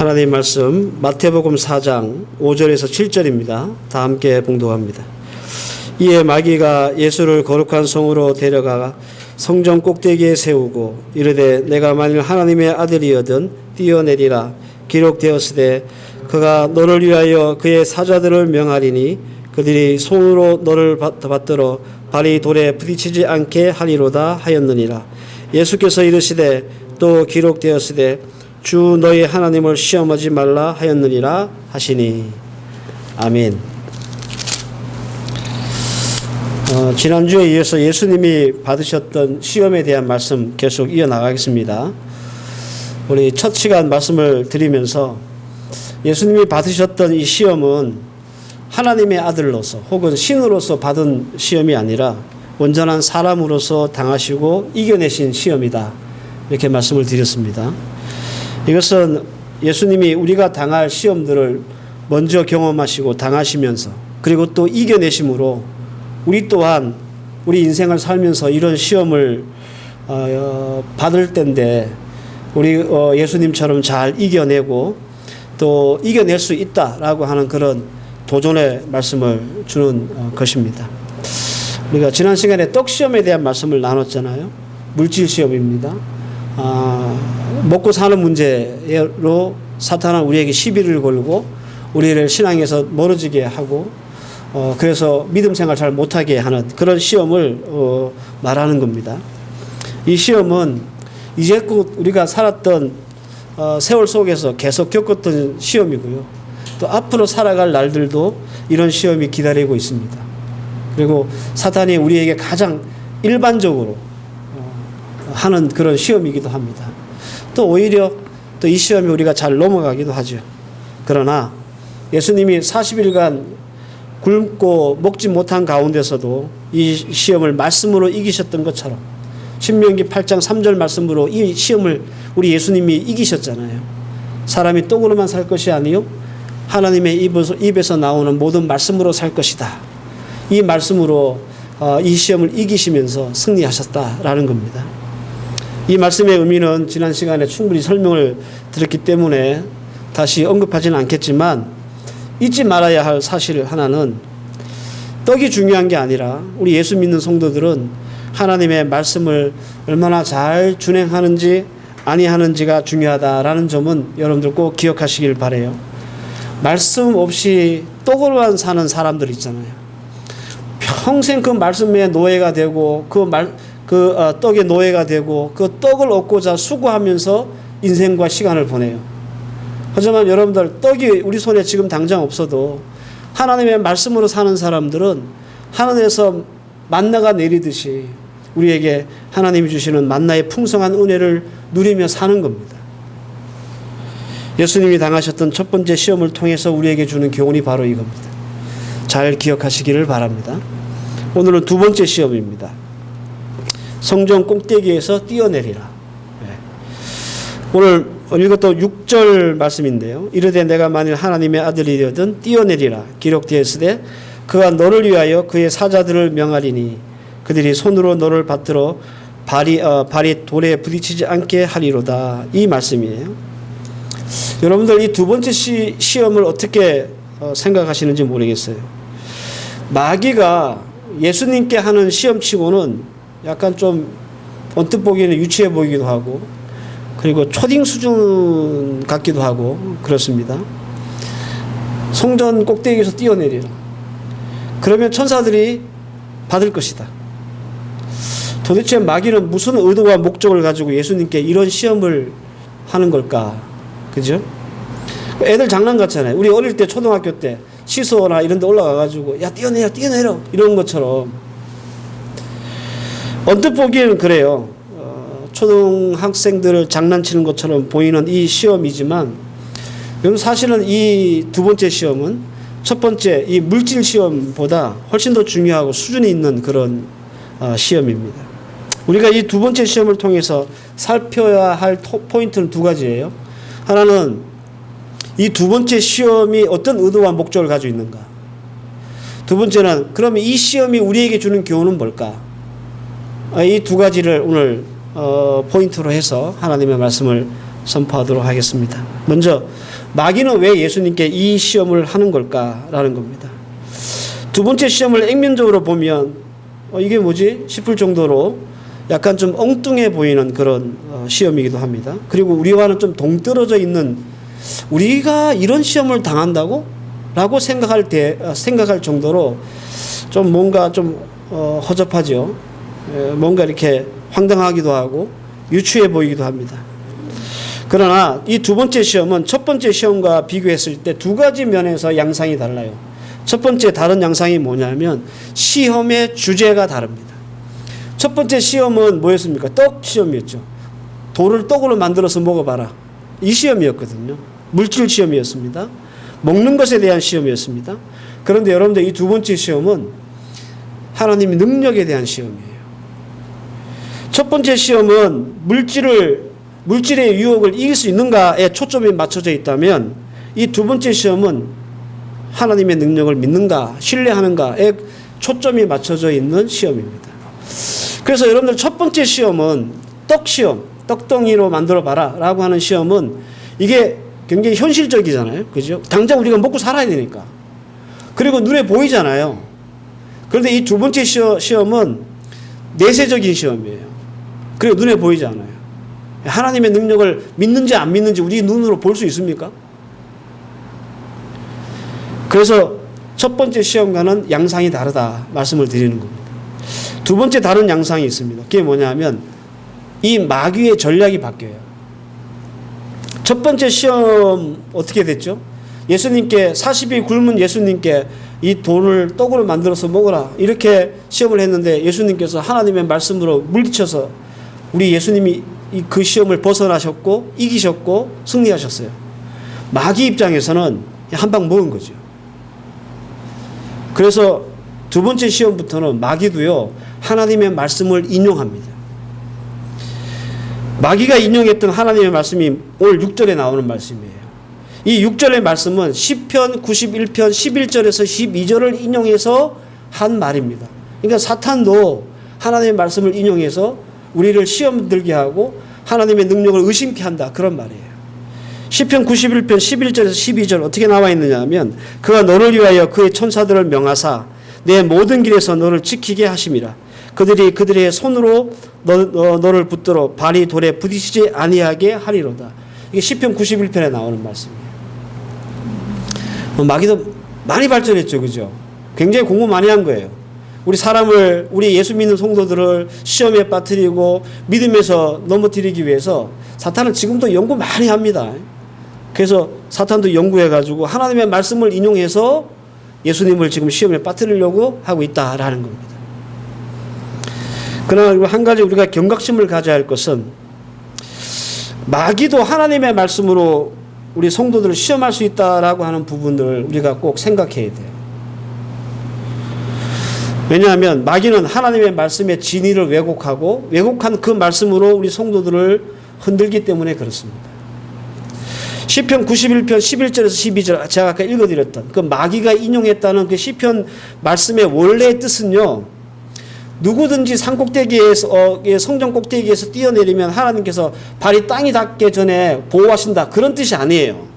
하나님 말씀 마태복음 4장 5절에서 7절입니다. 다 함께 봉독합니다. 이에 마귀가 예수를 거룩한 성으로 데려가 성전 꼭대기에 세우고 이르되 내가 만일 하나님의 아들이거든 뛰어내리라 기록되었으되 그가 너를 위하여 그의 사자들을 명하리니 그들이 손으로 너를 받들어 발이 돌에 부딪히지 않게 하리로다 하였느니라. 예수께서 이르시되 또 기록되었으되 주 너희 하나님을 시험하지 말라 하였느니라 하시니. 아멘. 지난주에 이어서 예수님이 받으셨던 시험에 대한 말씀 계속 이어나가겠습니다. 우리 첫 시간 말씀을 드리면서 예수님이 받으셨던 이 시험은 하나님의 아들로서 혹은 신으로서 받은 시험이 아니라 온전한 사람으로서 당하시고 이겨내신 시험이다. 이렇게 말씀을 드렸습니다. 이것은 예수님이 우리가 당할 시험들을 먼저 경험하시고 당하시면서 그리고 또 이겨내심으로 우리 또한 우리 인생을 살면서 이런 시험을 받을 때인데 우리 예수님처럼 잘 이겨내고 또 이겨낼 수 있다라고 하는 그런 도전의 말씀을 주는 것입니다. 우리가 지난 시간에 떡 시험에 대한 말씀을 나눴잖아요. 물질 시험입니다. 먹고 사는 문제로 사탄은 우리에게 시비를 걸고 우리를 신앙에서 멀어지게 하고 그래서 믿음 생활 잘 못하게 하는 그런 시험을 말하는 겁니다. 이 시험은 이제껏 우리가 살았던 세월 속에서 계속 겪었던 시험이고요. 또 앞으로 살아갈 날들도 이런 시험이 기다리고 있습니다. 그리고 사탄이 우리에게 가장 일반적으로 하는 그런 시험이기도 합니다. 또 오히려 또 이 시험이 우리가 잘 넘어가기도 하죠. 그러나 예수님이 40일간 굶고 먹지 못한 가운데서도 이 시험을 말씀으로 이기셨던 것처럼 신명기 8장 3절 말씀으로 이 시험을 우리 예수님이 이기셨잖아요. 사람이 떡으로만 살 것이 아니요 하나님의 입에서 나오는 모든 말씀으로 살 것이다. 이 말씀으로 이 시험을 이기시면서 승리하셨다라는 겁니다. 이 말씀의 의미는 지난 시간에 충분히 설명을 드렸기 때문에 다시 언급하지는 않겠지만 잊지 말아야 할 사실 하나는 떡이 중요한 게 아니라 우리 예수 믿는 성도들은 하나님의 말씀을 얼마나 잘 준행하는지 아니하는지가 중요하다라는 점은 여러분들 꼭 기억하시길 바라요. 말씀 없이 떡으로만 사는 사람들 있잖아요. 평생 그 말씀의 노예가 되고 떡의 노예가 되고 그 떡을 얻고자 수고하면서 인생과 시간을 보내요. 하지만 여러분들 떡이 우리 손에 지금 당장 없어도 하나님의 말씀으로 사는 사람들은 하늘에서 만나가 내리듯이 우리에게 하나님이 주시는 만나의 풍성한 은혜를 누리며 사는 겁니다. 예수님이 당하셨던 첫 번째 시험을 통해서 우리에게 주는 교훈이 바로 이겁니다. 잘 기억하시기를 바랍니다. 오늘은 두 번째 시험입니다. 성전 꼭대기에서 뛰어내리라. 오늘 읽었던 6절 말씀인데요. 이르되 내가 만일 하나님의 아들이거든 뛰어내리라 기록되었으되 그가 너를 위하여 그의 사자들을 명하리니 그들이 손으로 너를 받들어 발이 돌에 부딪히지 않게 하리로다. 이 말씀이에요. 여러분들 이 두 번째 시험을 어떻게 생각하시는지 모르겠어요. 마귀가 예수님께 하는 시험치고는 약간 좀 언뜻 보기에는 유치해 보이기도 하고 그리고 초딩 수준 같기도 하고 그렇습니다. 성전 꼭대기에서 뛰어내리라. 그러면 천사들이 받을 것이다. 도대체 마귀는 무슨 의도와 목적을 가지고 예수님께 이런 시험을 하는 걸까? 그죠? 애들 장난 같잖아요. 우리 어릴 때 초등학교 때 시소나 이런 데 올라가가지고 야 뛰어내려 이런 것처럼 언뜻 보기에는 그래요. 초등학생들을 장난치는 것처럼 보이는 이 시험이지만 사실은 이 두 번째 시험은 첫 번째 이 물질 시험보다 훨씬 더 중요하고 수준이 있는 그런 시험입니다. 우리가 이 두 번째 시험을 통해서 살펴야 할 포인트는 두 가지예요. 하나는 이 두 번째 시험이 어떤 의도와 목적을 가지고 있는가. 두 번째는 그러면 이 시험이 우리에게 주는 교훈은 뭘까. 이 두 가지를 오늘 포인트로 해서 하나님의 말씀을 선포하도록 하겠습니다. 먼저 마귀는 왜 예수님께 이 시험을 하는 걸까라는 겁니다. 두 번째 시험을 액면적으로 보면 이게 뭐지 싶을 정도로 약간 좀 엉뚱해 보이는 그런 시험이기도 합니다. 그리고 우리와는 좀 동떨어져 있는, 우리가 이런 시험을 당한다고? 라고 생각할 정도로 좀 뭔가 좀 허접하죠. 뭔가 이렇게 황당하기도 하고 유추해 보이기도 합니다. 그러나 이 두 번째 시험은 첫 번째 시험과 비교했을 때 두 가지 면에서 양상이 달라요. 첫 번째 다른 양상이 뭐냐면 시험의 주제가 다릅니다. 첫 번째 시험은 뭐였습니까? 떡 시험이었죠. 돌을 떡으로 만들어서 먹어봐라. 이 시험이었거든요. 물질 시험이었습니다. 먹는 것에 대한 시험이었습니다. 그런데 여러분들 이 두 번째 시험은 하나님의 능력에 대한 시험이에요. 첫 번째 시험은 물질의 유혹을 이길 수 있는가에 초점이 맞춰져 있다면 이 두 번째 시험은 하나님의 능력을 믿는가, 신뢰하는가에 초점이 맞춰져 있는 시험입니다. 그래서 여러분들 첫 번째 시험은 떡 시험, 떡덩이로 만들어 봐라 라고 하는 시험은 이게 굉장히 현실적이잖아요. 그죠? 당장 우리가 먹고 살아야 되니까. 그리고 눈에 보이잖아요. 그런데 이 두 번째 시험은 내세적인 시험이에요. 그리고 눈에 보이지 않아요. 하나님의 능력을 믿는지 안 믿는지 우리 눈으로 볼 수 있습니까? 그래서 첫 번째 시험과는 양상이 다르다 말씀을 드리는 겁니다. 두 번째 다른 양상이 있습니다. 그게 뭐냐면 이 마귀의 전략이 바뀌어요. 첫 번째 시험 어떻게 됐죠? 예수님께 40일 굶은 예수님께 이 돌을 떡으로 만들어서 먹어라 이렇게 시험을 했는데 예수님께서 하나님의 말씀으로 물리쳐서 우리 예수님이 그 시험을 벗어나셨고 이기셨고 승리하셨어요. 마귀 입장에서는 한 방 먹은 거죠. 그래서 두 번째 시험부터는 마귀도요 하나님의 말씀을 인용합니다. 마귀가 인용했던 하나님의 말씀이 오늘 6절에 나오는 말씀이에요. 이 6절의 말씀은 시편 91편 11절에서 12절을 인용해서 한 말입니다. 그러니까 사탄도 하나님의 말씀을 인용해서 우리를 시험 들게 하고 하나님의 능력을 의심케 한다. 그런 말이에요. 시편 91편 11절에서 12절 어떻게 나와 있느냐 하면 그가 너를 위하여 그의 천사들을 명하사 내 모든 길에서 너를 지키게 하심이라. 그들이 그들의 손으로 너를 붙들어 발이 돌에 부딪히지 아니하게 하리로다. 이게 시편 91편에 나오는 말씀이에요. 마귀도 많이 발전했죠. 그죠? 굉장히 공부 많이 한 거예요. 우리 예수 믿는 성도들을 시험에 빠뜨리고 믿음에서 넘어뜨리기 위해서 사탄은 지금도 연구 많이 합니다. 그래서 사탄도 연구해가지고 하나님의 말씀을 인용해서 예수님을 지금 시험에 빠뜨리려고 하고 있다라는 겁니다. 그러나 한 가지 우리가 경각심을 가져야 할 것은 마귀도 하나님의 말씀으로 우리 성도들을 시험할 수 있다라고 하는 부분들을 우리가 꼭 생각해야 돼요. 왜냐하면 마귀는 하나님의 말씀의 진리를 왜곡하고 왜곡한 그 말씀으로 우리 성도들을 흔들기 때문에 그렇습니다. 시편 91편 11절에서 12절 제가 아까 읽어드렸던 그 마귀가 인용했다는 그 시편 말씀의 원래의 뜻은요. 누구든지 산 꼭대기에서 성전 꼭대기에서 뛰어내리면 하나님께서 발이 땅이 닿기 전에 보호하신다. 그런 뜻이 아니에요.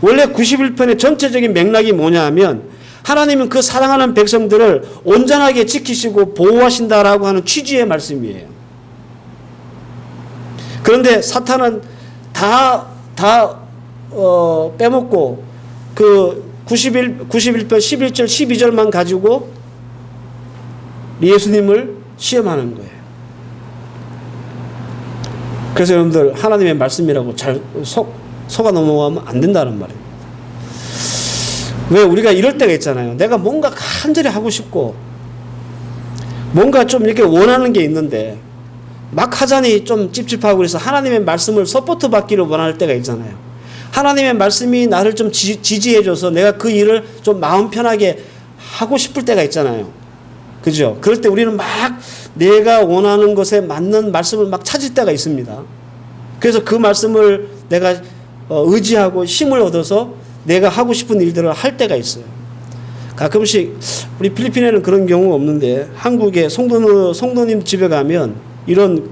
원래 91편의 전체적인 맥락이 뭐냐 하면 하나님은 그 사랑하는 백성들을 온전하게 지키시고 보호하신다라고 하는 취지의 말씀이에요. 그런데 사탄은 다 빼먹고 그 91편 11절 12절만 가지고 예수님을 시험하는 거예요. 그래서 여러분들 하나님의 말씀이라고 잘 속아 넘어가면 안 된다는 말입니다. 왜 우리가 이럴 때가 있잖아요. 내가 뭔가 간절히 하고 싶고 뭔가 좀 이렇게 원하는 게 있는데 막 하자니 좀 찝찝하고 그래서 하나님의 말씀을 서포트 받기를 원할 때가 있잖아요. 하나님의 말씀이 나를 좀 지지해줘서 내가 그 일을 좀 마음 편하게 하고 싶을 때가 있잖아요. 그죠? 그럴 때 우리는 막 내가 원하는 것에 맞는 말씀을 막 찾을 때가 있습니다. 그래서 그 말씀을 내가 의지하고 힘을 얻어서 내가 하고 싶은 일들을 할 때가 있어요. 가끔씩 우리 필리핀에는 그런 경우가 없는데 한국에 성도님 집에 가면 이런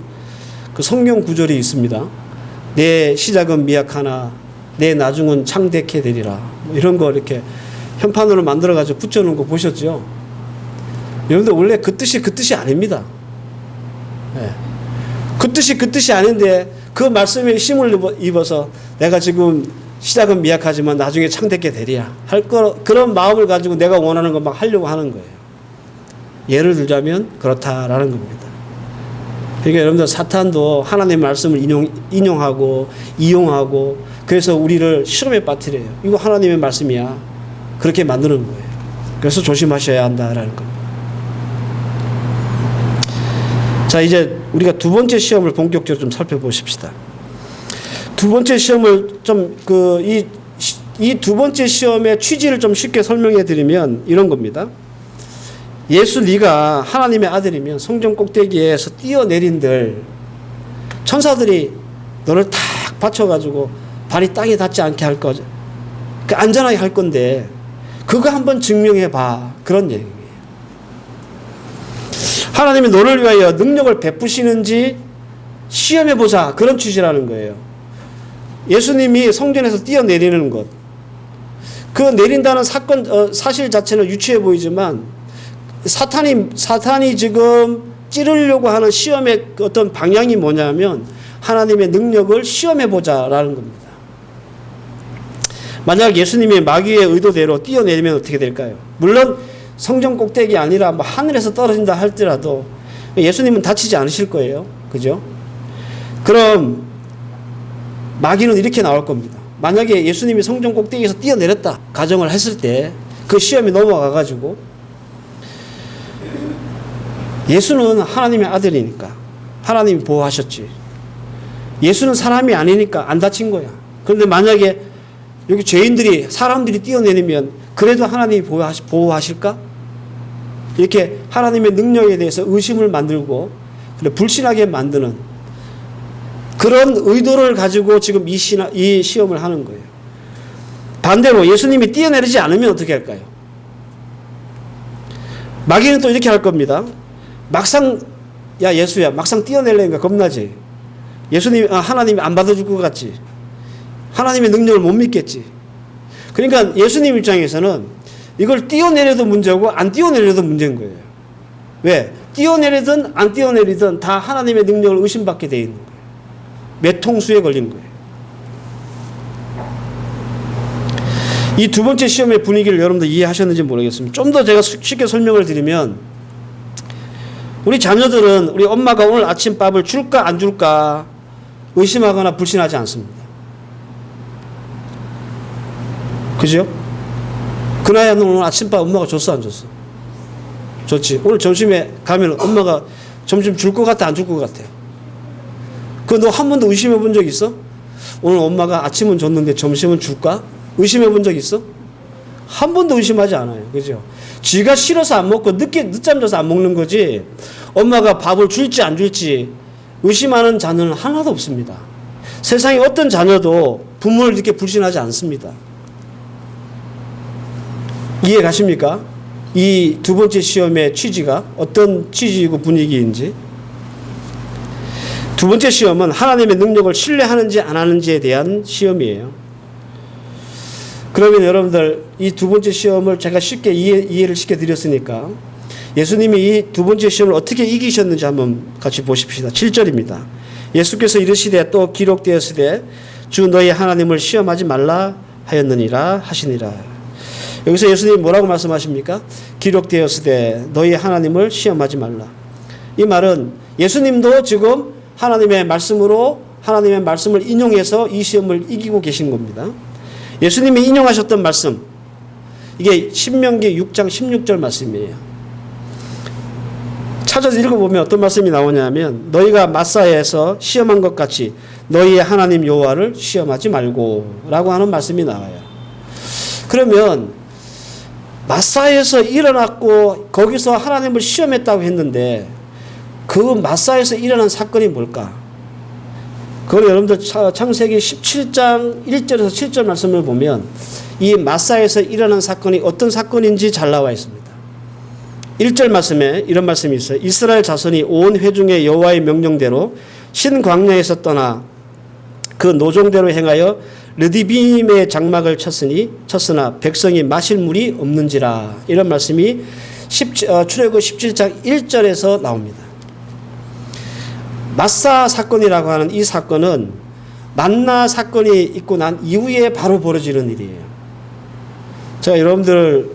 그 성경 구절이 있습니다. 내 시작은 미약하나 내 나중은 창대케 되리라. 뭐 이런 거 이렇게 현판으로 만들어가지고 붙여놓은 거 보셨죠? 여러분들 원래 그 뜻이 아닙니다. 네. 그 뜻이 아닌데 그 말씀에 힘을 입어서 내가 지금 시작은 미약하지만 나중에 창대케 되리라 할 그런 마음을 가지고 내가 원하는 것 막 하려고 하는 거예요. 예를 들자면 그렇다라는 겁니다. 그러니까 여러분들 사탄도 하나님의 말씀을 인용하고 이용하고 그래서 우리를 실험에 빠뜨려요. 이거 하나님의 말씀이야. 그렇게 만드는 거예요. 그래서 조심하셔야 한다라는 겁니다. 자, 이제 우리가 두 번째 시험을 본격적으로 좀 살펴보십시다. 두 번째 시험을 이 두 번째 시험의 취지를 좀 쉽게 설명해 드리면 이런 겁니다. 예수 네가 하나님의 아들이면 성전 꼭대기에서 뛰어내린들 천사들이 너를 탁 받쳐가지고 발이 땅에 닿지 않게 할 거죠. 안전하게 할 건데 그거 한번 증명해 봐. 그런 얘기예요. 하나님이 너를 위하여 능력을 베푸시는지 시험해 보자. 그런 취지라는 거예요. 예수님이 성전에서 뛰어내리는 것. 그 내린다는 사실 자체는 유치해 보이지만 사탄이 지금 찌르려고 하는 시험의 어떤 방향이 뭐냐면 하나님의 능력을 시험해 보자라는 겁니다. 만약 예수님이 마귀의 의도대로 뛰어내리면 어떻게 될까요? 물론 성전 꼭대기 아니라 뭐 하늘에서 떨어진다 할지라도 예수님은 다치지 않으실 거예요. 그죠? 그럼 마귀는 이렇게 나올 겁니다. 만약에 예수님이 성전 꼭대기에서 뛰어내렸다 가정을 했을 때 그 시험이 넘어가가지고 예수는 하나님의 아들이니까 하나님이 보호하셨지. 예수는 사람이 아니니까 안 다친 거야. 그런데 만약에 여기 죄인들이 사람들이 뛰어내리면 그래도 하나님이 보호하실까? 이렇게 하나님의 능력에 대해서 의심을 만들고 불신하게 만드는 그런 의도를 가지고 지금 이 시험을 하는 거예요. 반대로 예수님이 뛰어내리지 않으면 어떻게 할까요? 마귀는 또 이렇게 할 겁니다. 막상 야 예수야 막상 뛰어내려니까 겁나지. 하나님이 안 받아줄 것 같지. 하나님의 능력을 못 믿겠지. 그러니까 예수님 입장에서는 이걸 뛰어내려도 문제고 안 뛰어내려도 문제인 거예요. 왜? 뛰어내리든 안 뛰어내리든 다 하나님의 능력을 의심받게 돼 있는 거예요. 매통수에 걸린 거예요. 이 두 번째 시험의 분위기를 여러분들 이해하셨는지 모르겠습니다. 좀 더 제가 쉽게 설명을 드리면 우리 자녀들은 우리 엄마가 오늘 아침밥을 줄까 안 줄까 의심하거나 불신하지 않습니다. 그죠? 그나야 너 오늘 아침밥 엄마가 줬어 안 줬어? 줬지. 오늘 점심에 가면 엄마가 점심 줄 것 같아 안 줄 것 같아? 그 너 한 번도 의심해 본 적 있어? 오늘 엄마가 아침은 줬는데 점심은 줄까? 의심해 본 적 있어? 한 번도 의심하지 않아요. 그죠? 쥐가 싫어서 안 먹고 늦잠 자서 안 먹는 거지 엄마가 밥을 줄지 안 줄지 의심하는 자녀는 하나도 없습니다. 세상에 어떤 자녀도 부모를 이렇게 불신하지 않습니다. 이해 가십니까? 이 두 번째 시험의 취지가 어떤 취지이고 분위기인지. 두 번째 시험은 하나님의 능력을 신뢰하는지 안 하는지에 대한 시험이에요. 그러면 여러분들 이 두 번째 시험을 제가 쉽게 이해를 시켜드렸으니까 예수님이 이 두 번째 시험을 어떻게 이기셨는지 한번 같이 보십시다. 7절입니다. 예수께서 이르시되 또 기록되었으되 주 너희 하나님을 시험하지 말라 하였느니라 하시니라. 여기서 예수님이 뭐라고 말씀하십니까? 기록되었으되 너희 하나님을 시험하지 말라. 이 말은 예수님도 지금 하나님의 말씀을 인용해서 이 시험을 이기고 계신 겁니다. 예수님이 인용하셨던 말씀, 이게 신명기 6장 16절 말씀이에요. 찾아서 읽어보면 어떤 말씀이 나오냐면 너희가 마사에서 시험한 것 같이 너희의 하나님 여호와를 시험하지 말고 라고 하는 말씀이 나와요. 그러면 마사에서 일어났고 거기서 하나님을 시험했다고 했는데 그 마사에서 일어난 사건이 뭘까? 그걸 여러분들 창세기 17장 1절에서 7절 말씀을 보면 이 마사에서 일어난 사건이 어떤 사건인지 잘 나와 있습니다. 1절 말씀에 이런 말씀이 있어요. 이스라엘 자손이 온 회중의 여호와의 명령대로 신광야에서 떠나 그 노종대로 행하여 르디빔의 장막을 쳤으나 백성이 마실 물이 없는지라. 이런 말씀이 출애굽 17장 1절에서 나옵니다. 마사 사건이라고 하는 이 사건은 만나 사건이 있고 난 이후에 바로 벌어지는 일이에요. 제가 여러분들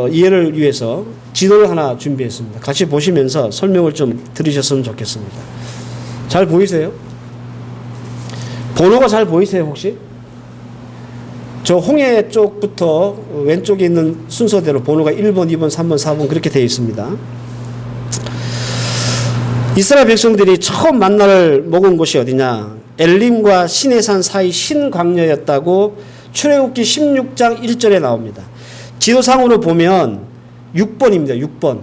이해를 위해서 지도를 하나 준비했습니다. 같이 보시면서 설명을 좀 들으셨으면 좋겠습니다. 잘 보이세요? 번호가 잘 보이세요 혹시? 저 홍해 쪽부터 왼쪽에 있는 순서대로 번호가 1번, 2번, 3번, 4번 그렇게 되어 있습니다. 이스라엘 백성들이 처음 만나를 먹은 곳이 어디냐? 엘림과 시내산 사이 신광야였다고 출애굽기 16장 1절에 나옵니다. 지도상으로 보면 6번입니다. 6번.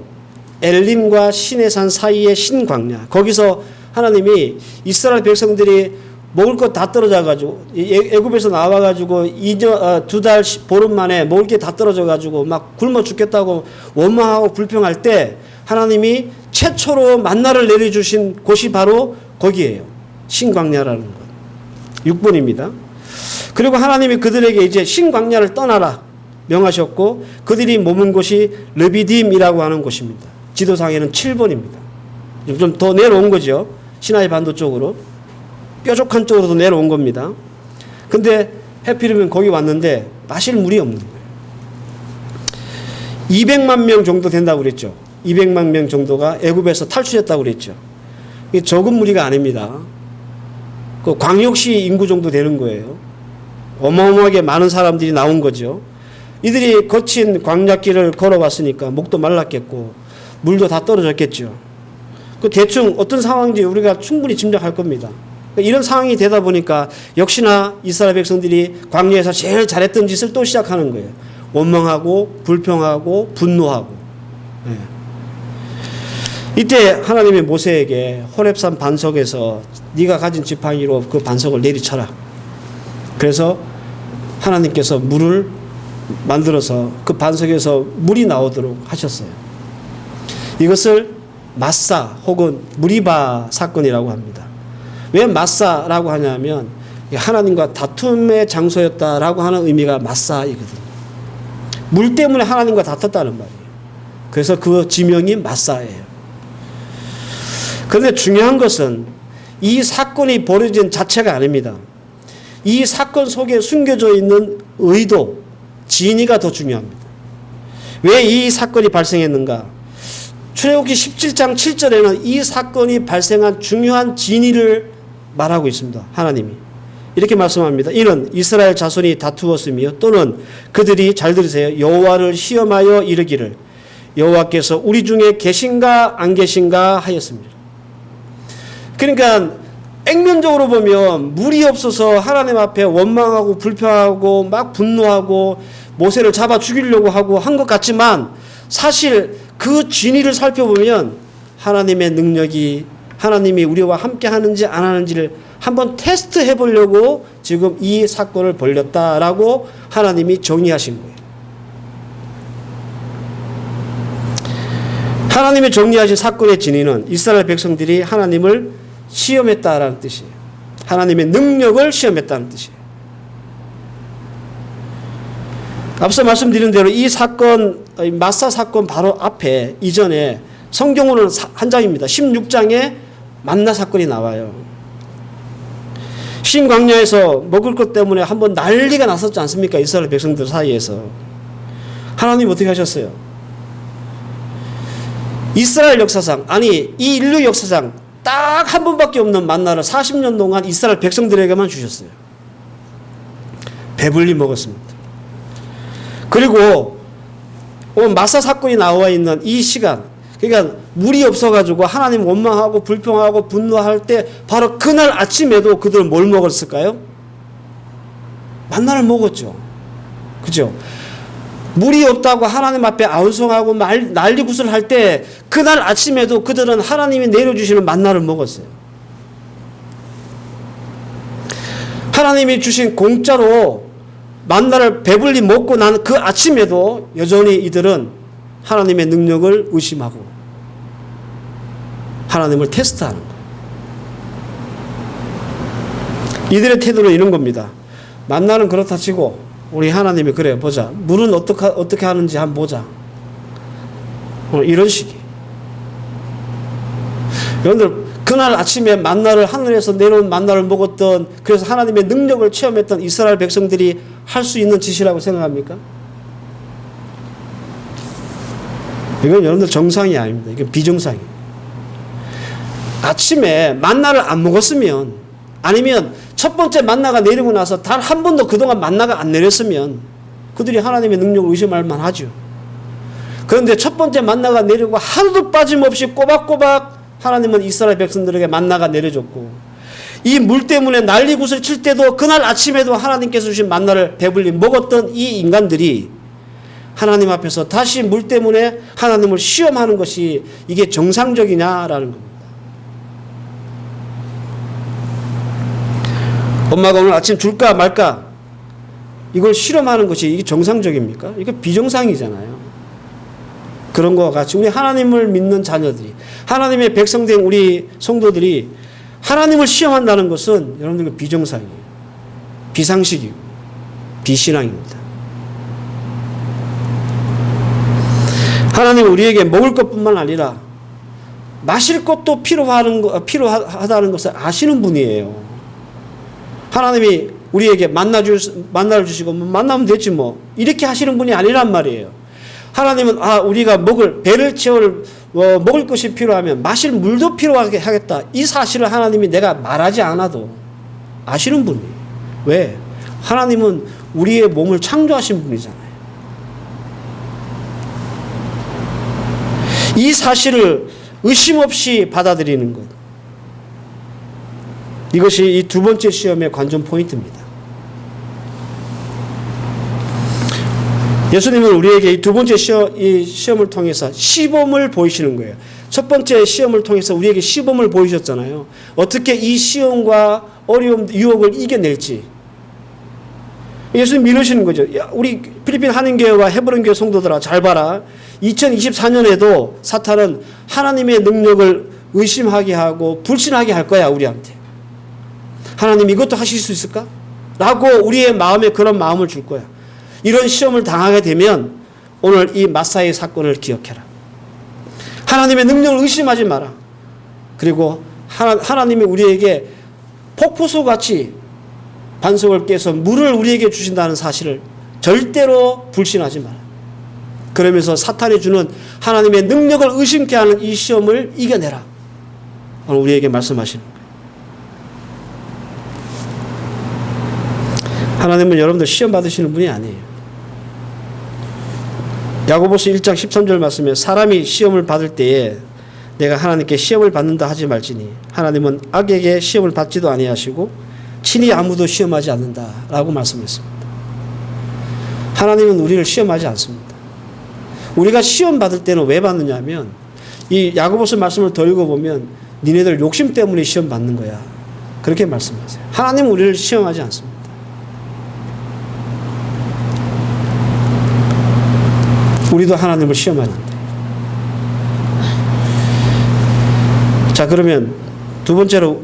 엘림과 시내산 사이의 신광야. 거기서 하나님이 이스라엘 백성들이 먹을 것 다 떨어져가지고 애굽에서 나와가지고 2달 보름 만에 먹을 게 다 떨어져가지고 막 굶어 죽겠다고 원망하고 불평할 때 하나님이 최초로 만나를 내려주신 곳이 바로 거기에요. 신광야라는 것. 6번입니다. 그리고 하나님이 그들에게 이제 신광야를 떠나라 명하셨고 그들이 머문 곳이 르비딤이라고 하는 곳입니다. 지도상에는 7번입니다. 좀 더 내려온 거죠. 시나이 반도 쪽으로. 뾰족한 쪽으로도 내려온 겁니다. 근데 해필이면 거기 왔는데 마실 물이 없는 거예요. 200만 명 정도 된다고 그랬죠. 200만 명 정도가 애굽에서 탈출했다고 그랬죠. 이게 적은 무리가 아닙니다. 그 광역시 인구 정도 되는 거예요. 어마어마하게 많은 사람들이 나온 거죠. 이들이 거친 광야길을 걸어왔으니까 목도 말랐겠고 물도 다 떨어졌겠죠. 그 대충 어떤 상황인지 우리가 충분히 짐작할 겁니다. 이런 상황이 되다 보니까 역시나 이스라엘 백성들이 광야에서 제일 잘했던 짓을 또 시작하는 거예요. 원망하고 불평하고 분노하고. 네. 이때 하나님이 모세에게 호렙산 반석에서 네가 가진 지팡이로 그 반석을 내리쳐라. 그래서 하나님께서 물을 만들어서 그 반석에서 물이 나오도록 하셨어요. 이것을 마사 혹은 무리바 사건이라고 합니다. 왜 마사라고 하냐면 하나님과 다툼의 장소였다라고 하는 의미가 마사이거든요. 물 때문에 하나님과 다퉜다는 말이에요. 그래서 그 지명이 마사예요. 그런데 중요한 것은 이 사건이 벌어진 자체가 아닙니다. 이 사건 속에 숨겨져 있는 의도, 진위가 더 중요합니다. 왜 이 사건이 발생했는가? 출애굽기 17장 7절에는 이 사건이 발생한 중요한 진위를 말하고 있습니다. 하나님이 이렇게 말씀합니다. 이는 이스라엘 자손이 다투었으며 또는 그들이 잘 들으세요. 여호와를 시험하여 이르기를 여호와께서 우리 중에 계신가 안 계신가 하였습니다. 그러니까 액면적으로 보면 물이 없어서 하나님 앞에 원망하고 불평하고 막 분노하고 모세를 잡아 죽이려고 하고 한 것 같지만 사실 그 진위를 살펴보면 하나님의 능력이 하나님이 우리와 함께 하는지 안 하는지를 한번 테스트해 보려고 지금 이 사건을 벌였다라고 하나님이 정리하신 거예요. 하나님이 정리하신 사건의 진위는 이스라엘 백성들이 하나님을 시험했다라는 뜻이에요. 하나님의 능력을 시험했다는 뜻이에요. 앞서 말씀드린 대로 이 사건, 마사 사건 바로 앞에 이전에 성경으로는 한 장입니다. 16장에 만나 사건이 나와요. 신광야에서 먹을 것 때문에 한번 난리가 났었지 않습니까? 이스라엘 백성들 사이에서. 하나님 어떻게 하셨어요? 이스라엘 역사상, 아니 이 인류 역사상 딱 한 번밖에 없는 만나를 40년 동안 이스라엘 백성들에게만 주셨어요. 배불리 먹었습니다. 그리고 마사 사건이 나와 있는 이 시간, 그러니까 물이 없어가지고 하나님 원망하고 불평하고 분노할 때 바로 그날 아침에도 그들은 뭘 먹었을까요? 만나를 먹었죠. 그죠? 물이 없다고 하나님 앞에 아우성하고 난리구슬 할 때 그날 아침에도 그들은 하나님이 내려주시는 만나를 먹었어요. 하나님이 주신 공짜로 만나를 배불리 먹고 난 그 아침에도 여전히 이들은 하나님의 능력을 의심하고 하나님을 테스트하는 거예요. 이들의 태도는 이런 겁니다. 만나는 그렇다 치고 우리 하나님이 그래 보자. 물은 어떻게 하는지 한번 보자. 이런 식이. 여러분들 그날 아침에 만나를 하늘에서 내려온 만나를 먹었던 그래서 하나님의 능력을 체험했던 이스라엘 백성들이 할 수 있는 짓이라고 생각합니까? 이건 여러분들 정상이 아닙니다. 이건 비정상이에요. 아침에 만나를 안 먹었으면 아니면 첫 번째 만나가 내리고 나서 단 한 번도 그동안 만나가 안 내렸으면 그들이 하나님의 능력을 의심할 만하죠. 그런데 첫 번째 만나가 내리고 하루도 빠짐없이 꼬박꼬박 하나님은 이스라엘 백성들에게 만나가 내려줬고 이 물 때문에 난리굿을 칠 때도 그날 아침에도 하나님께서 주신 만나를 배불리 먹었던 이 인간들이 하나님 앞에서 다시 물 때문에 하나님을 시험하는 것이 이게 정상적이냐라는 겁니다. 엄마가 오늘 아침 줄까 말까 이걸 실험하는 것이 이게 정상적입니까? 이게 비정상이잖아요. 그런 것과 같이 우리 하나님을 믿는 자녀들이 하나님의 백성된 우리 성도들이 하나님을 시험한다는 것은 여러분들 비정상이에요. 비상식이고 비신앙입니다. 하나님은 우리에게 먹을 것뿐만 아니라 마실 것도 필요하다는 것을 아시는 분이에요. 하나님이 우리에게 만나를 주시고 만나면 되지 뭐 이렇게 하시는 분이 아니란 말이에요. 하나님은 우리가 배를 채울 먹을 것이 필요하면 마실 물도 필요하게 하겠다. 이 사실을 하나님이 내가 말하지 않아도 아시는 분이에요. 왜? 하나님은 우리의 몸을 창조하신 분이잖아요. 이 사실을 의심 없이 받아들이는 것. 이것이 이 두 번째 시험의 관전 포인트입니다. 예수님은 우리에게 이 두 번째 시험을 통해서 시범을 보이시는 거예요. 첫 번째 시험을 통해서 우리에게 시범을 보이셨잖아요. 어떻게 이 시험과 어려움, 유혹을 이겨낼지. 예수님 이러시는 거죠. 야, 우리 필리핀 한인교회와 헤브론교회 성도들아 잘 봐라. 2024년에도 사탄은 하나님의 능력을 의심하게 하고 불신하게 할 거야 우리한테. 하나님 이것도 하실 수 있을까? 라고 우리의 마음에 그런 마음을 줄 거야. 이런 시험을 당하게 되면 오늘 이 마사의 사건을 기억해라. 하나님의 능력을 의심하지 마라. 그리고 하나님이 우리에게 폭포수같이 반석을 깨서 물을 우리에게 주신다는 사실을 절대로 불신하지 마라. 그러면서 사탄이 주는 하나님의 능력을 의심케 하는 이 시험을 이겨내라. 오늘 우리에게 말씀하시는 거예요. 하나님은 여러분들 시험 받으시는 분이 아니에요. 야고보서 1장 13절 말씀에 사람이 시험을 받을 때에 내가 하나님께 시험을 받는다 하지 말지니 하나님은 악에게 시험을 받지도 아니하시고 친히 아무도 시험하지 않는다라고 말씀했습니다. 하나님은 우리를 시험하지 않습니다. 우리가 시험 받을 때는 왜 받느냐 하면 이 야고보서 말씀을 더 읽어보면 니네들 욕심 때문에 시험 받는 거야. 그렇게 말씀하세요. 하나님은 우리를 시험하지 않습니다. 우리도 하나님을 시험하는데. 자, 그러면 두 번째로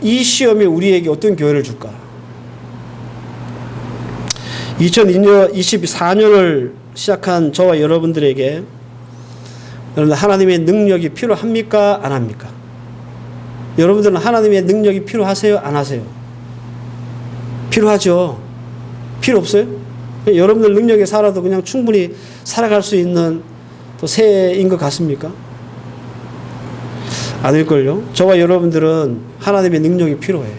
이 시험이 우리에게 어떤 교회를 줄까? 2024년을 시작한 저와 여러분들에게 여러분 하나님의 능력이 필요합니까? 안 합니까? 여러분들은 하나님의 능력이 필요하세요? 안 하세요? 필요하죠. 필요 없어요? 여러분들 능력에 살아도 그냥 충분히 살아갈 수 있는 또 새인 것 같습니까? 아닐걸요? 저와 여러분들은 하나님의 능력이 필요해요.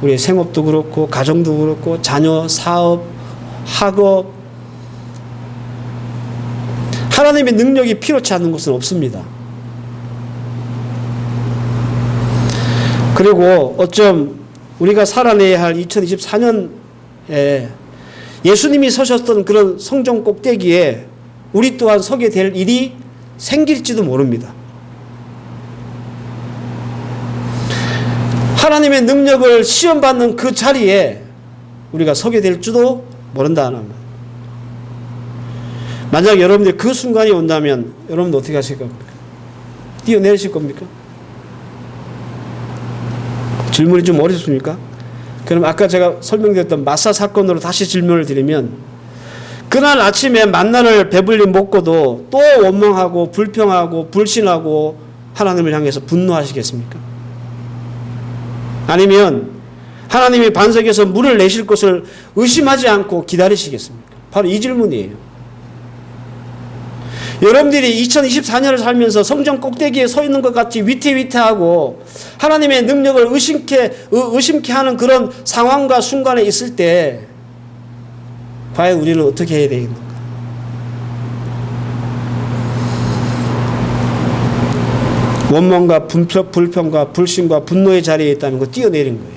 우리의 생업도 그렇고 가정도 그렇고 자녀, 사업, 학업 하나님의 능력이 필요치 않는 것은 없습니다. 그리고 어쩜 우리가 살아내야 할 2024년에 예수님이 서셨던 그런 성전 꼭대기에 우리 또한 서게 될 일이 생길지도 모릅니다. 하나님의 능력을 시험받는 그 자리에 우리가 서게 될지도 모른다는 말. 만약 여러분들이 그 순간이 온다면 여러분들 어떻게 하실 겁니까? 뛰어내리실 겁니까? 질문이 좀 어렵습니까? 그럼 아까 제가 설명드렸던 마사 사건으로 다시 질문을 드리면, 그날 아침에 만나를 배불리 먹고도 또 원망하고 불평하고 불신하고 하나님을 향해서 분노하시겠습니까? 아니면 하나님이 반석에서 물을 내실 것을 의심하지 않고 기다리시겠습니까? 바로 이 질문이에요. 여러분들이 2024년을 살면서 성전 꼭대기에 서 있는 것 같이 위태위태하고 하나님의 능력을 의심케 하는 그런 상황과 순간에 있을 때 과연 우리는 어떻게 해야 되겠는가? 원망과 불평과 불신과 분노의 자리에 있다는 거 뛰어내린 거예요.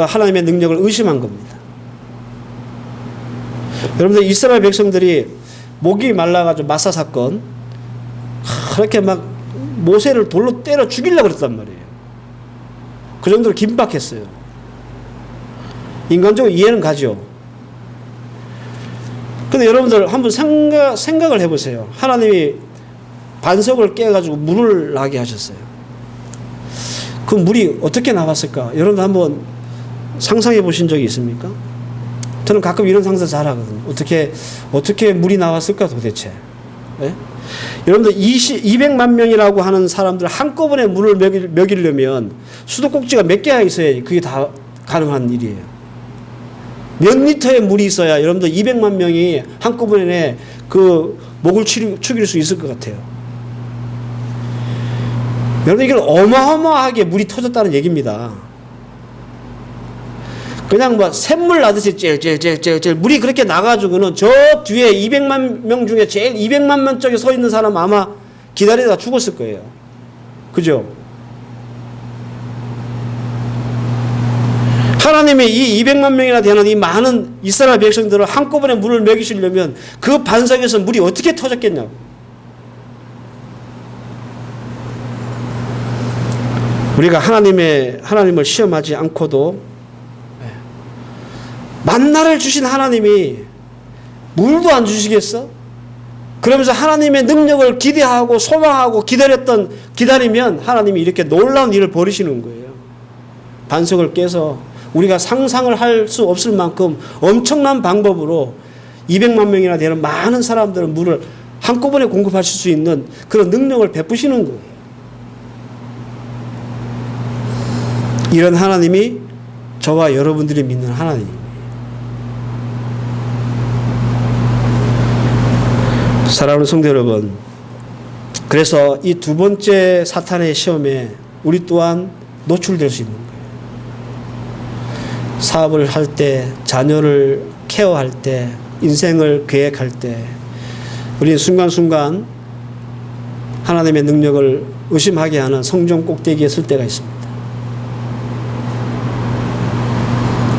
하나님의 능력을 의심한 겁니다. 여러분들, 이스라엘 백성들이 목이 말라가지고 마사 사건, 그렇게 막 모세를 돌로 때려 죽이려고 그랬단 말이에요. 그 정도로 긴박했어요. 인간적으로 이해는 가죠. 근데 여러분들 한번 생각을 해보세요. 하나님이 반석을 깨가지고 물을 나게 하셨어요. 그 물이 어떻게 나왔을까? 여러분들 한번 상상해 보신 적이 있습니까? 저는 가끔 이런 상상 잘 하거든요. 어떻게 물이 나왔을까 도대체? 네? 여러분들 200만 명이라고 하는 사람들 한꺼번에 물을 먹이려면 수도꼭지가 몇 개가 있어야지 그게 다 가능한 일이에요. 몇 리터의 물이 있어야 여러분들 200만 명이 한꺼번에 그 목을 축일 수 있을 것 같아요. 여러분, 이건 어마어마하게 물이 터졌다는 얘기입니다. 그냥 뭐 샘물 나듯이 찔찔찔찔 물이 그렇게 나가지고는 저 뒤에 200만 명 중에 제일 200만 명 쪽에 서 있는 사람 아마 기다리다가 죽었을 거예요. 그죠? 하나님이 이 200만 명이나 되는 이 많은 이스라엘 백성들을 한꺼번에 물을 먹이시려면 그 반석에서 물이 어떻게 터졌겠냐고. 우리가 하나님을 시험하지 않고도 만나를 주신 하나님이 물도 안 주시겠어? 그러면서 하나님의 능력을 기대하고 소망하고 기다리면 하나님이 이렇게 놀라운 일을 벌이시는 거예요. 반석을 깨서 우리가 상상을 할 수 없을 만큼 엄청난 방법으로 200만 명이나 되는 많은 사람들은 물을 한꺼번에 공급하실 수 있는 그런 능력을 베푸시는 거예요. 이런 하나님이 저와 여러분들이 믿는 하나님입니다. 사랑하는 성도 여러분, 그래서 이 두 번째 사탄의 시험에 우리 또한 노출될 수 있는 거예요. 사업을 할 때, 자녀를 케어할 때, 인생을 계획할 때 우리는 순간순간 하나님의 능력을 의심하게 하는 성전 꼭대기에 설 때가 있습니다.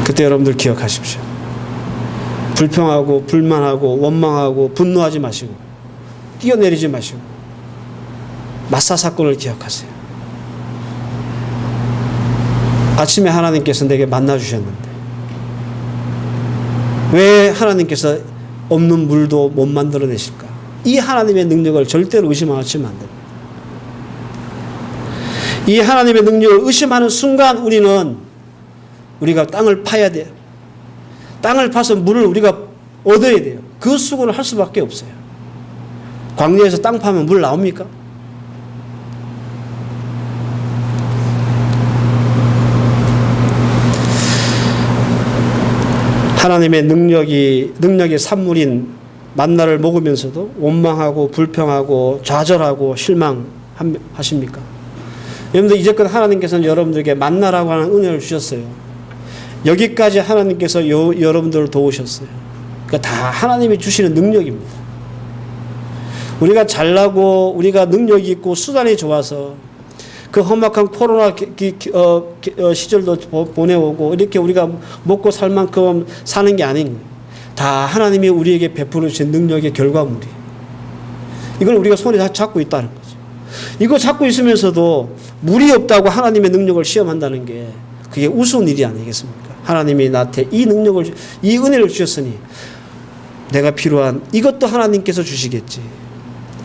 그때 여러분들 기억하십시오. 불평하고 불만하고 원망하고 분노하지 마시고 뛰어내리지 마시고 마사 사건을 기억하세요. 아침에 하나님께서 내게 만나 주셨는데 왜 하나님께서 없는 물도 못 만들어내실까? 이 하나님의 능력을 절대로 의심하시면 안 됩니다. 이 하나님의 능력을 의심하는 순간 우리가 땅을 파야 돼요. 땅을 파서 물을 우리가 얻어야 돼요. 그 수고를 할 수밖에 없어요. 광야에서 땅 파면 물 나옵니까? 하나님의 능력의 산물인 만나를 먹으면서도 원망하고 불평하고 좌절하고 실망하십니까? 여러분들 이제껏 하나님께서는 여러분들에게 만나라고 하는 은혜를 주셨어요. 여기까지 하나님께서 여러분들을 도우셨어요. 그러니까 다 하나님이 주시는 능력입니다. 우리가 잘나고 우리가 능력이 있고 수단이 좋아서 그 험악한 코로나 시절도 보내오고 이렇게 우리가 먹고 살 만큼 사는 게 아닌 거예요. 다 하나님이 우리에게 베풀어 주신 능력의 결과물이에요. 이걸 우리가 손에 잡고 있다는 거죠. 이거 잡고 있으면서도 물이 없다고 하나님의 능력을 시험한다는 게 그게 우스운 일이 아니겠습니까? 하나님이 나한테 이 은혜를 주셨으니 내가 필요한 이것도 하나님께서 주시겠지.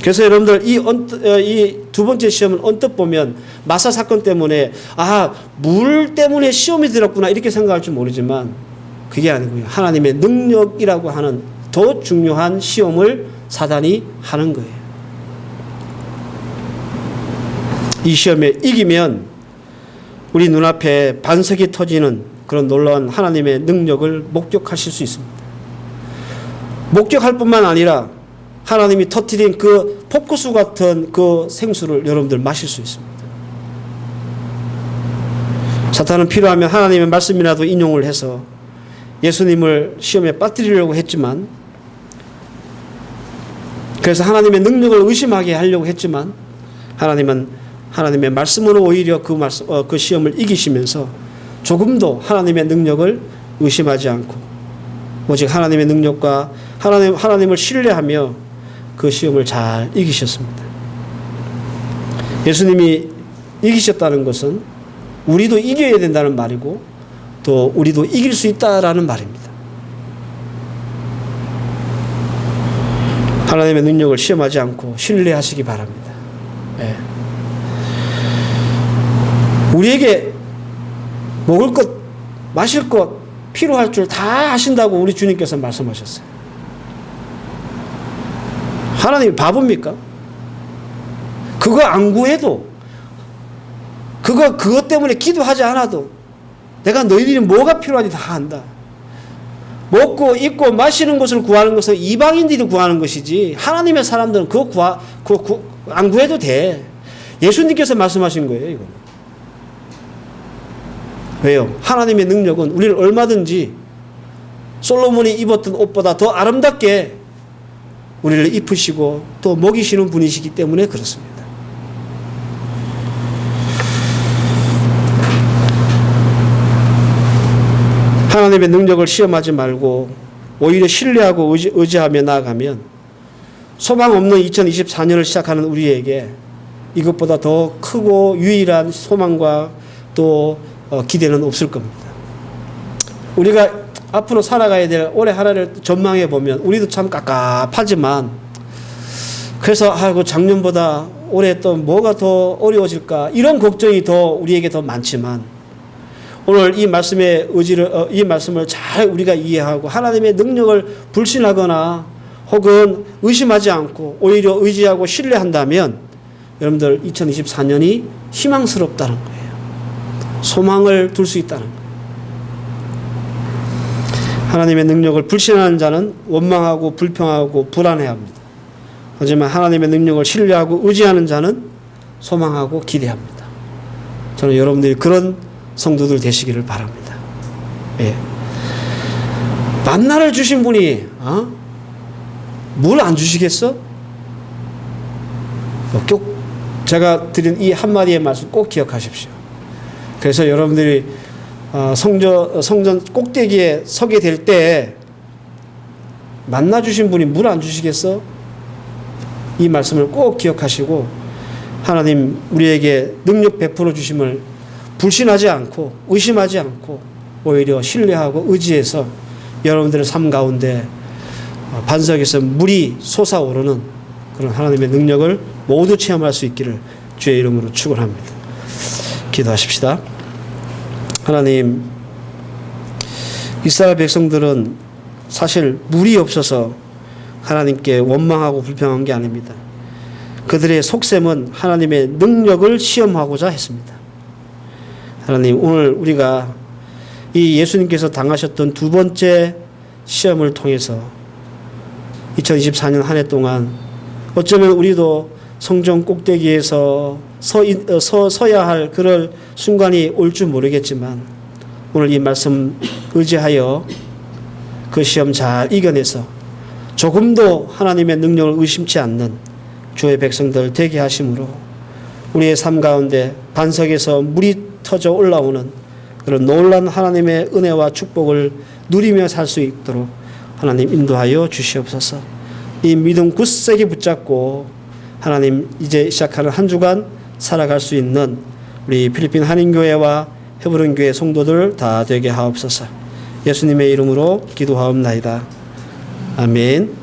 그래서 여러분들 이 두 번째 시험은 언뜻 보면 마사 사건 때문에 물 때문에 시험이 들었구나 이렇게 생각할 줄 모르지만 그게 아니고요. 하나님의 능력이라고 하는 더 중요한 시험을 사단이 하는 거예요. 이 시험에 이기면 우리 눈앞에 반석이 터지는 그런 놀라운 하나님의 능력을 목격하실 수 있습니다. 목격할 뿐만 아니라 하나님이 터뜨린 그 포크수 같은 그 생수를 여러분들 마실 수 있습니다. 사탄은 필요하면 하나님의 말씀이라도 인용을 해서 예수님을 시험에 빠뜨리려고 했지만, 그래서 하나님의 능력을 의심하게 하려고 했지만, 하나님은 하나님의 말씀으로 오히려 그 시험을 이기시면서 조금도 하나님의 능력을 의심하지 않고 오직 하나님의 능력과 하나님을 신뢰하며 그 시험을 잘 이기셨습니다. 예수님이 이기셨다는 것은 우리도 이겨야 된다는 말이고 또 우리도 이길 수 있다라는 말입니다. 하나님의 능력을 시험하지 않고 신뢰하시기 바랍니다. 네. 우리에게 먹을 것, 마실 것, 필요할 줄 다 하신다고 우리 주님께서 말씀하셨어요. 하나님이 바보입니까? 그거 안 구해도, 그것 때문에 기도하지 않아도 내가 너희들이 뭐가 필요한지 다 안다. 먹고 입고 마시는 것을 구하는 것은 이방인들이 구하는 것이지 하나님의 사람들은 그거 안 구해도 돼. 예수님께서 말씀하신 거예요, 이거는. 왜요? 하나님의 능력은 우리를 얼마든지 솔로몬이 입었던 옷보다 더 아름답게 우리를 입으시고 또 먹이시는 분이시기 때문에 그렇습니다. 하나님의 능력을 시험하지 말고 오히려 신뢰하고 의지하며 나아가면 소망 없는 2024년을 시작하는 우리에게 이것보다 더 크고 유일한 소망과 또 기대는 없을 겁니다. 우리가 앞으로 살아가야 될 올해 하나를 전망해 보면 우리도 참 깝깝하지만 그래서 작년보다 올해 또 뭐가 더 어려워질까 이런 걱정이 더 우리에게 더 많지만 오늘 이 말씀의 이 말씀을 잘 우리가 이해하고 하나님의 능력을 불신하거나 혹은 의심하지 않고 오히려 의지하고 신뢰한다면 여러분들 2024년이 희망스럽다는 거예요. 소망을 둘 수 있다는 거예요. 하나님의 능력을 불신하는 자는 원망하고 불평하고 불안해합니다. 하지만 하나님의 능력을 신뢰하고 의지하는 자는 소망하고 기대합니다. 저는 여러분들이 그런 성도들 되시기를 바랍니다. 예. 만나를 주신 분이 물 안 주시겠어? 제가 드린 이 한마디의 말씀 꼭 기억하십시오. 그래서 여러분들이 성전 꼭대기에 서게 될 때 만나 주신 분이 물 안 주시겠어? 이 말씀을 꼭 기억하시고 하나님 우리에게 능력 베풀어 주심을 불신하지 않고 의심하지 않고 오히려 신뢰하고 의지해서 여러분들의 삶 가운데 반석에서 물이 솟아오르는 그런 하나님의 능력을 모두 체험할 수 있기를 주의 이름으로 축원합니다. 기도하십시다. 하나님, 이스라엘 백성들은 사실 물이 없어서 하나님께 원망하고 불평한 게 아닙니다. 그들의 속셈은 하나님의 능력을 시험하고자 했습니다. 하나님, 오늘 우리가 이 예수님께서 당하셨던 두 번째 시험을 통해서 2024년 한 해 동안 어쩌면 우리도 성전 꼭대기에서 서야 할 그럴 순간이 올 줄 모르겠지만 오늘 이 말씀 의지하여 그 시험 잘 이겨내서 조금도 하나님의 능력을 의심치 않는 주의 백성들 되게 하심으로 우리의 삶 가운데 반석에서 물이 터져 올라오는 그런 놀라운 하나님의 은혜와 축복을 누리며 살 수 있도록 하나님 인도하여 주시옵소서. 이 믿음 굳세게 붙잡고 하나님 이제 시작하는 한 주간 살아갈 수 있는 우리 필리핀 한인교회와 헤브론 교회 성도들 다 되게 하옵소서. 예수님의 이름으로 기도하옵나이다. 아멘.